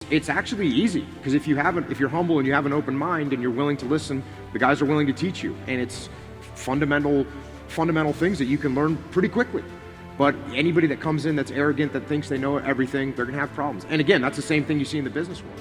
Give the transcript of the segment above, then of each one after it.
it's actually easy, because if you're humble and you have an open mind and you're willing to listen, the guys are willing to teach you, and it's fundamental things that you can learn pretty quickly. But anybody that comes in that's arrogant, that thinks they know everything, they're gonna have problems. And again, that's the same thing you see in the business world.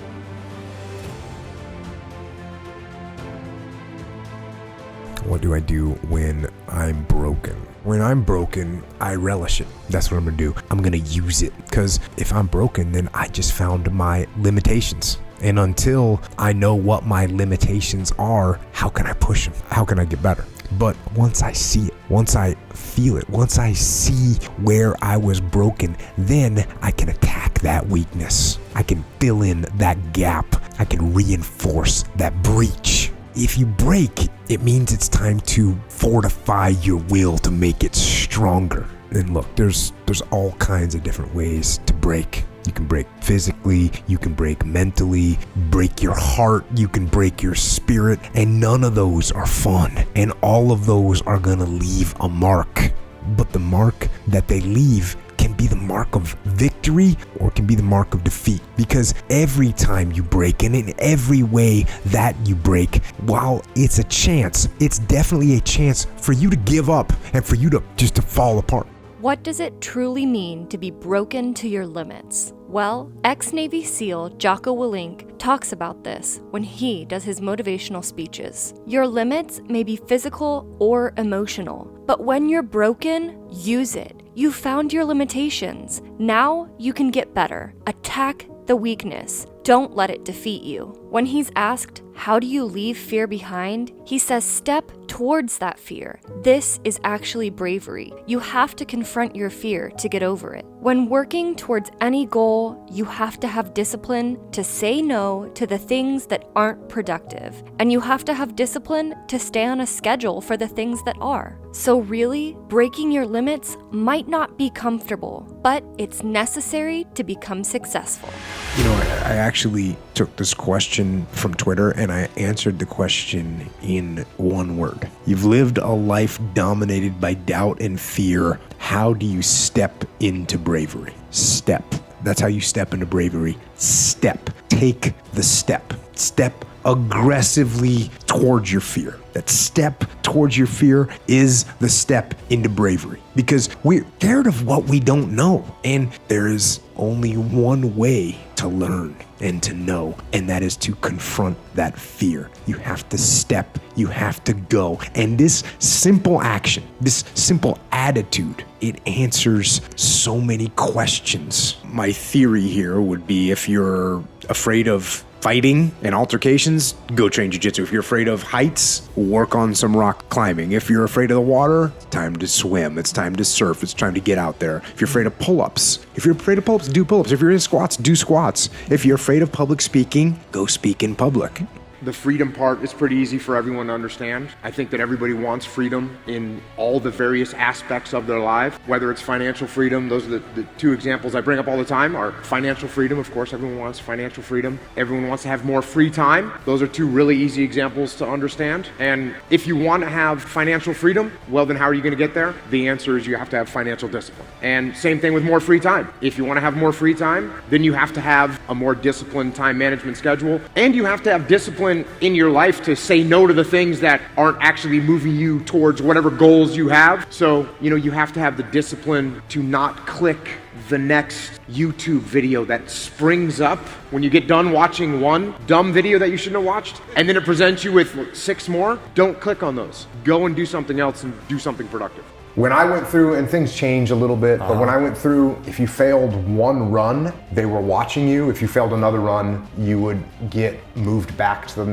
What do I do when I'm broken? When I'm broken, I relish it. That's what I'm gonna do. I'm gonna use it, because if I'm broken, then I just found my limitations. And until I know what my limitations are, how can I push them? How can I get better? But once I see it, once I feel it, once I see where I was broken, then I can attack that weakness. I can fill in that gap. I can reinforce that breach. If you break, it means it's time to fortify your will to make it stronger. And look, there's all kinds of different ways to break. You can break physically, you can break mentally, break your heart, you can break your spirit, and none of those are fun. And all of those are gonna leave a mark. But the mark that they leave can be the mark of victory or can be the mark of defeat. Because every time you break, and in every way that you break, while it's a chance, it's definitely a chance for you to give up and for you to just to fall apart. What does it truly mean to be broken to your limits? Well, ex-Navy SEAL Jocko Willink talks about this when he does his motivational speeches. Your limits may be physical or emotional, but when you're broken, use it. You found your limitations. Now you can get better. Attack the weakness. Don't let it defeat you. When he's asked, how do you leave fear behind? He says, step towards that fear. This is actually bravery. You have to confront your fear to get over it. When working towards any goal, you have to have discipline to say no to the things that aren't productive. And you have to have discipline to stay on a schedule for the things that are. So really, breaking your limits might not be comfortable, but it's necessary to become successful. You know, I actually took this question from Twitter and I answered the question in one word. You've lived a life dominated by doubt and fear. How do you step into bravery? Step. That's how you step into bravery. Step. Take the step. Step aggressively towards your fear. That step towards your fear is the step into bravery, because we're scared of what we don't know. And there is only one way to learn and to know, and that is to confront that fear. You have to step, you have to go. And this simple action, this simple attitude, it answers so many questions. My theory here would be, if you're afraid of fighting and altercations, go train jiu-jitsu. If you're afraid of heights, work on some rock climbing. If you're afraid of the water, it's time to swim. It's time to surf. It's time to get out there. If you're afraid of pull-ups, do pull-ups. If you're in squats, do squats. If you're afraid of public speaking, go speak in public. The freedom part is pretty easy for everyone to understand. I think that everybody wants freedom in all the various aspects of their life, whether it's financial freedom. Those are the two examples I bring up all the time are financial freedom. Of course, everyone wants financial freedom. Everyone wants to have more free time. Those are two really easy examples to understand. And if you want to have financial freedom, well, then how are you going to get there? The answer is you have to have financial discipline. And same thing with more free time. If you want to have more free time, then you have to have a more disciplined time management schedule, and you have to have discipline in your life to say no to the things that aren't actually moving you towards whatever goals you have. So, you have to have the discipline to not click the next YouTube video that springs up when you get done watching one dumb video that you shouldn't have watched, and then it presents you with 6 more. Don't click on those. Go and do something else and do something productive. When I went through, and things change a little bit, but when I went through, if you failed one run, they were watching you. If you failed another run, you would get moved back to the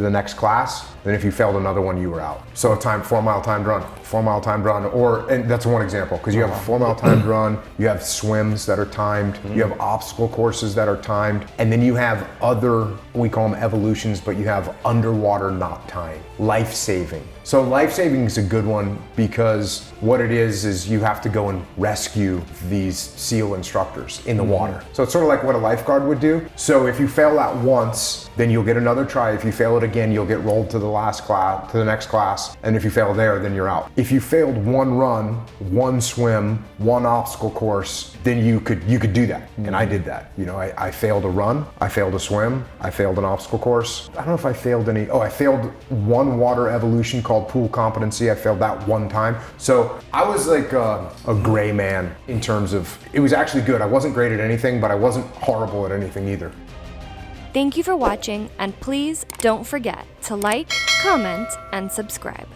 next class. Then if you failed another one, you were out. So a 4-mile timed run, and that's one example, because you have a 4-mile timed run, you have swims that are timed, you have obstacle courses that are timed, and then you have other, we call them evolutions, but you have underwater not timed, life-saving. So life-saving is a good one, because what it is you have to go and rescue these SEAL instructors in the water. So it's sort of like what a lifeguard would do. So if you fail that once, then you'll get another try. If you fail it again, you'll get rolled to the last class, to the next class, and if you fail there, then you're out. If you failed one run, one swim, one obstacle course, then you could do that, and I did that. You know, I failed a run, I failed a swim, I failed an obstacle course. I don't know if I failed any. Oh, I failed one water evolution called pool competency. I failed that one time. So I was like a gray man in terms of, it was actually good. I wasn't great at anything, but I wasn't horrible at anything either. Thank you for watching, and please don't forget to like, comment, and subscribe.